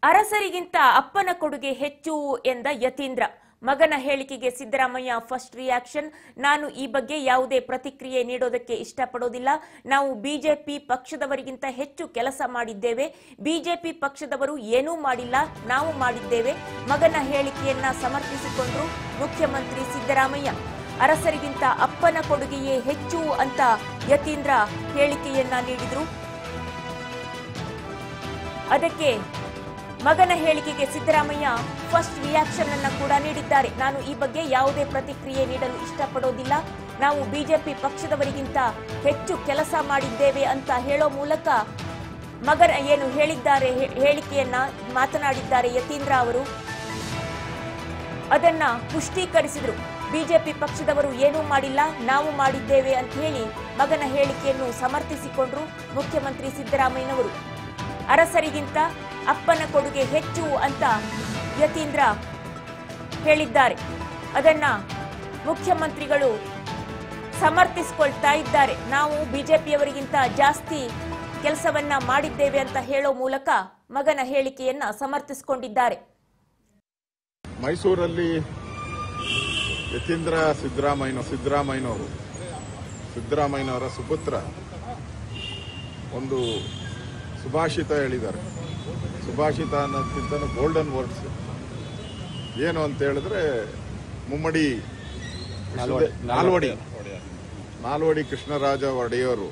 ಅರಸರಿಗಿಂತ ಅಪ್ಪನ ಕೊಡುಗೆ ಹೆಚ್ಚು ಎಂದ ಯತೀಂದ್ರ. ಮಗನ ಹೇಳಿಕೆಗೆ ಸಿದ್ದರಾಮಯ್ಯ ಫಸ್ಟ್ ರಿಯಾಕ್ಷನ್. ನಾನು ಈ ಬಗ್ಗೆ ಯಾವುದೇ ಪ್ರತಿಕ್ರಿಯೆ ನೀಡೋದಕ್ಕೆ ಇಷ್ಟಪಡೋದಿಲ್ಲ. ನಾವು ಬಿಜೆಪಿ ಪಕ್ಷದವರಿಗಿಂತ ಹೆಚ್ಚು ಕೆಲಸ ಮಾಡಿದ್ದೇವೆ. ಬಿಜೆಪಿ ಪಕ್ಷದವರು ಏನೂ ಮಾಡಿಲ್ಲ, ನಾವು ಮಾಡಿದ್ದೇವೆ. ಮಗನ ಹೇಳಿಕೆಯನ್ನ ಸಮರ್ಥಿಸಿಕೊಂಡ್ರು ಮುಖ್ಯಮಂತ್ರಿ ಸಿದ್ದರಾಮಯ್ಯ. ಅರಸರಿಗಿಂತ ಅಪ್ಪನ ಕೊಡುಗೆಯೇ ಹೆಚ್ಚು ಅಂತ ಯತೀಂದ್ರ ಹೇಳಿಕೆಯನ್ನ ನೀಡಿದ್ರು. ಅದಕ್ಕೆ ಮಗನ ಹೇಳಿಕೆಗೆ ಸಿದ್ದರಾಮಯ್ಯ ಫಸ್ಟ್ ರಿಯಾಕ್ಷನ್ ಅನ್ನ ಕೂಡ ನೀಡಿದ್ದಾರೆ. ನಾನು ಈ ಬಗ್ಗೆ ಯಾವುದೇ ಪ್ರತಿಕ್ರಿಯೆ ನೀಡಲು ಇಷ್ಟಪಡೋದಿಲ್ಲ. ನಾವು ಬಿಜೆಪಿ ಪಕ್ಷದವರಿಗಿಂತ ಹೆಚ್ಚು ಕೆಲಸ ಮಾಡಿದ್ದೇವೆ ಅಂತ ಹೇಳೋ ಮೂಲಕ ಮಗನ ಏನು ಹೇಳಿದ್ದಾರೆ, ಹೇಳಿಕೆಯನ್ನ ಮಾತನಾಡಿದ್ದಾರೆ ಯತೀಂದ್ರ ಅವರು. ಅದನ್ನ ಪುಷ್ಟೀಕರಿಸಿದ್ರು. ಬಿಜೆಪಿ ಪಕ್ಷದವರು ಏನೂ ಮಾಡಿಲ್ಲ, ನಾವು ಮಾಡಿದ್ದೇವೆ ಅಂತ ಹೇಳಿ ಮಗನ ಹೇಳಿಕೆಯನ್ನು ಸಮರ್ಥಿಸಿಕೊಂಡ್ರು ಮುಖ್ಯಮಂತ್ರಿ ಸಿದ್ದರಾಮಯ್ಯನವರು. ಅರಸರಿಗಿಂತ ಅಪ್ಪನ ಕೊಡುಗೆ ಹೆಚ್ಚು ಅಂತ ಯತೀಂದ್ರ ಹೇಳಿದ್ದಾರೆ. ಅದನ್ನ ಮುಖ್ಯಮಂತ್ರಿಗಳು ಸಮರ್ಥಿಸಿಕೊಳ್ತಾ ಇದ್ದಾರೆ. ನಾವು ಬಿಜೆಪಿಯವರಿಗಿಂತ ಜಾಸ್ತಿ ಕೆಲಸವನ್ನ ಮಾಡಿದ್ದೇವೆ ಅಂತ ಹೇಳೋ ಮೂಲಕ ಮಗನ ಹೇಳಿಕೆಯನ್ನ ಸಮರ್ಥಿಸಿಕೊಂಡಿದ್ದಾರೆ. ಮೈಸೂರಲ್ಲಿ ಯತೀಂದ್ರ ಸಿದ್ದರಾಮಯ್ಯನವರ ಸುಪುತ್ರ ಒಂದು ಸುಭಾಷಿತ ಹೇಳಿದ್ದಾರೆ. ಸುಭಾಷಿತ ಅನ್ನೋದಕ್ಕಿಂತ ಗೋಲ್ಡನ್ ವರ್ಡ್ಸ್ ಏನು ಅಂತ ಹೇಳಿದ್ರೆ, ಮುಮ್ಮಡಿ ನಾಲ್ವಡಿ ಕೃಷ್ಣರಾಜ ಒಡೆಯರು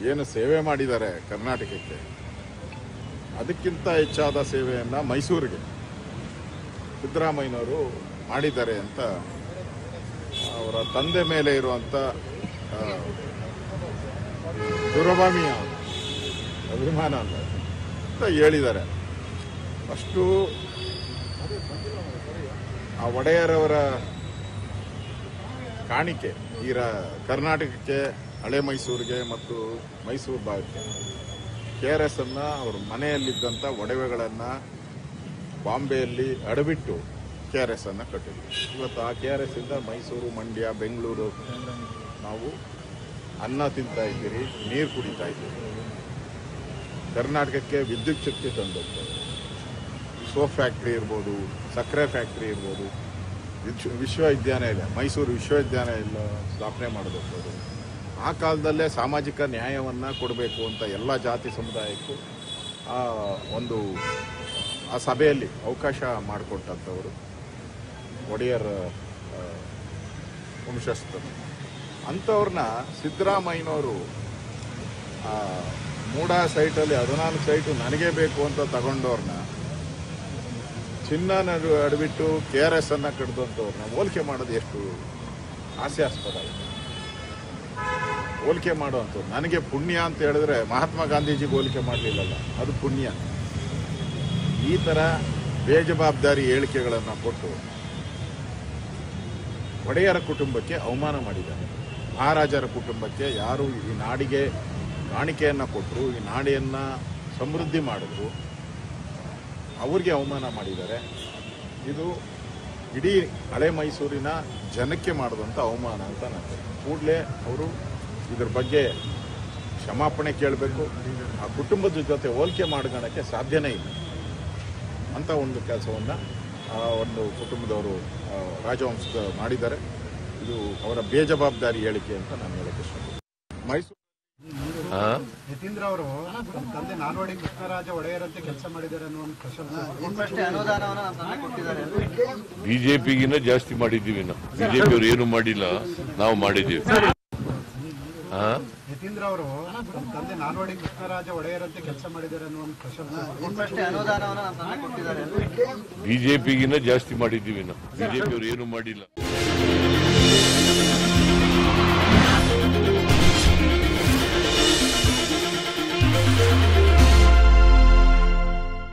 ಏನು ಸೇವೆ ಮಾಡಿದ್ದಾರೆ ಕರ್ನಾಟಕಕ್ಕೆ, ಅದಕ್ಕಿಂತ ಹೆಚ್ಚಾದ ಸೇವೆಯನ್ನ ಮೈಸೂರಿಗೆ ಸಿದ್ದರಾಮಯ್ಯನವರು ಮಾಡಿದ್ದಾರೆ ಅಂತ ಅವರ ತಂದೆ ಮೇಲೆ ಇರುವಂತ ದುರಭಾಮಿಯ ಅಭಿಮಾನ ಅಂತ ಹೇಳಿದ್ದಾರೆ. ಅಷ್ಟು ಆ ಒಡೆಯರವರ ಕಾಣಿಕೆ ಈ ಕರ್ನಾಟಕಕ್ಕೆ, ಹಳೆ ಮೈಸೂರಿಗೆ ಮತ್ತು ಮೈಸೂರು ಭಾಗಕ್ಕೆ KRS ಅನ್ನ ಅವ್ರ ಮನೆಯಲ್ಲಿದ್ದಂಥ ಒಡವೆಗಳನ್ನ ಬಾಂಬೆಯಲ್ಲಿ ಅಡಬಿಟ್ಟು KRS ಅನ್ನ ಕಟ್ಟಿದ್ರು. ಇವತ್ತು ಆ KRS ಇಂದ ಮೈಸೂರು, ಮಂಡ್ಯ, ಬೆಂಗಳೂರು ನಾವು ಅನ್ನ ತಿಂತಾ ಇದ್ದೀರಿ, ನೀರು ಕುಡಿತಾ ಇದ್ದೀರಿ. ಕರ್ನಾಟಕಕ್ಕೆ ವಿದ್ಯುತ್ ಶಕ್ತಿ ತಂದದ್ದು, ಸೋಪ್ ಫ್ಯಾಕ್ಟ್ರಿ ಇರ್ಬೋದು, ಸಕ್ಕರೆ ಫ್ಯಾಕ್ಟ್ರಿ ಇರ್ಬೋದು, ವಿಶ್ವವಿದ್ಯಾಲಯ, ಮೈಸೂರು ವಿಶ್ವವಿದ್ಯಾಲಯ ಸ್ಥಾಪನೆ ಮಾಡೋದು. ಆ ಕಾಲದಲ್ಲೇ ಸಾಮಾಜಿಕ ನ್ಯಾಯವನ್ನು ಕೊಡಬೇಕು ಅಂತ ಎಲ್ಲ ಜಾತಿ ಸಮುದಾಯಕ್ಕೂ ಆ ಸಭೆಯಲ್ಲಿ ಅವಕಾಶ ಮಾಡಿಕೊಟ್ಟಂಥವರು ಒಡೆಯರ್ ವಂಶಸ್ಥರು. ಅಂಥವ್ರನ್ನ ಸಿದ್ದರಾಮಯ್ಯನವರು ಮೂಡ ಸೈಟಲ್ಲಿ 14 ಸೈಟು ನನಗೇ ಬೇಕು ಅಂತ ತಗೊಂಡವ್ರನ್ನ, ಚಿನ್ನ ಅಡ್ಬಿಟ್ಟು KRS ಅನ್ನ ಕಡ್ದಂಥವ್ರನ್ನ ಹೋಲಿಕೆ ಮಾಡೋದು ಎಷ್ಟು ಹಾಸ್ಯಾಸ್ಪದ. ಹೋಲಿಕೆ ಮಾಡುವಂಥವ್ರು ನನಗೆ ಪುಣ್ಯ ಅಂತ ಹೇಳಿದ್ರೆ ಮಹಾತ್ಮ ಗಾಂಧೀಜಿಗೆ ಹೋಲಿಕೆ ಮಾಡಲಿಲ್ಲಲ್ಲ, ಅದು ಪುಣ್ಯ. ಈ ಥರ ಬೇಜವಾಬ್ದಾರಿ ಹೇಳಿಕೆಗಳನ್ನು ಕೊಟ್ಟು ಒಡೆಯರ ಕುಟುಂಬಕ್ಕೆ ಅವಮಾನ ಮಾಡಿದ್ದಾರೆ. ಮಹಾರಾಜರ ಕುಟುಂಬಕ್ಕೆ ಯಾರು ಈ ನಾಡಿಗೆ ಕಾಣಿಕೆಯನ್ನು ಕೊಟ್ಟರು, ಈ ನಾಡಿಯನ್ನು ಸಮೃದ್ಧಿ ಮಾಡಿದ್ರು, ಅವ್ರಿಗೆ ಅವಮಾನ ಮಾಡಿದ್ದಾರೆ. ಇದು ಇಡೀ ಹಳೆ ಮೈಸೂರಿನ ಜನಕ್ಕೆ ಮಾಡಿದಂಥ ಅವಮಾನ ಅಂತ ನಾನು ಕೂಡಲೇ ಅವರು ಇದ್ರ ಬಗ್ಗೆ ಕ್ಷಮಾಪಣೆ ಕೇಳಬೇಕು. ಆ ಕುಟುಂಬದ ಜೊತೆ ಹೋಲಿಕೆ ಮಾಡ್ಕೊಳ್ಳೋಕ್ಕೆ ಸಾಧ್ಯನೇ ಇಲ್ಲ ಅಂತ ಒಂದು ಕೆಲಸವನ್ನು ಒಂದು ಕುಟುಂಬದವರು ರಾಜವಂಶದ ಮಾಡಿದ್ದಾರೆ. ಇದು ಅವರ ಬೇಜವಾಬ್ದಾರಿ ಹೇಳಿಕೆ ಅಂತ ನಾನು ಹೇಳಕ್ಕೆ ಇಷ್ಟಪಡ್ತೀನಿ. ಮೈಸೂರು ಯತೀಂದ್ರ ಅವರು ತಂದೆ ನಾಲ್ವಡಿ ಕೃಷ್ಣರಾಜ ಒಡೆಯರಂತೆ ಕೆಲಸ ಮಾಡಿದ್ದಾರೆ ಅನ್ನೋ ಒಂದು ಪ್ರಶ್ನೆ. ಬಿಜೆಪಿಗಿನ್ನ ಜಾಸ್ತಿ ಮಾಡಿದ್ದೀವಿ ನಾವು. ಬಿಜೆಪಿ ಅವರು ಏನು ಮಾಡಿಲ್ಲ, ನಾವು ಮಾಡಿದ್ದೀವಿ. ಯತೀಂದ್ರ ಅವರು ತಂದೆ ನಾಲ್ವಡಿ ಕೃಷ್ಣರಾಜ ಒಡೆಯರಂತೆ ಕೆಲಸ ಮಾಡಿದ್ದಾರೆ ಅನ್ನೋ ಒಂದು ಪ್ರಶ್ನೆ. ಬಿಜೆಪಿಗಿನ್ನ ಜಾಸ್ತಿ ಮಾಡಿದ್ದೀವಿ ನಾವು. ಬಿಜೆಪಿ ಅವರು ಏನು ಮಾಡಿಲ್ಲ.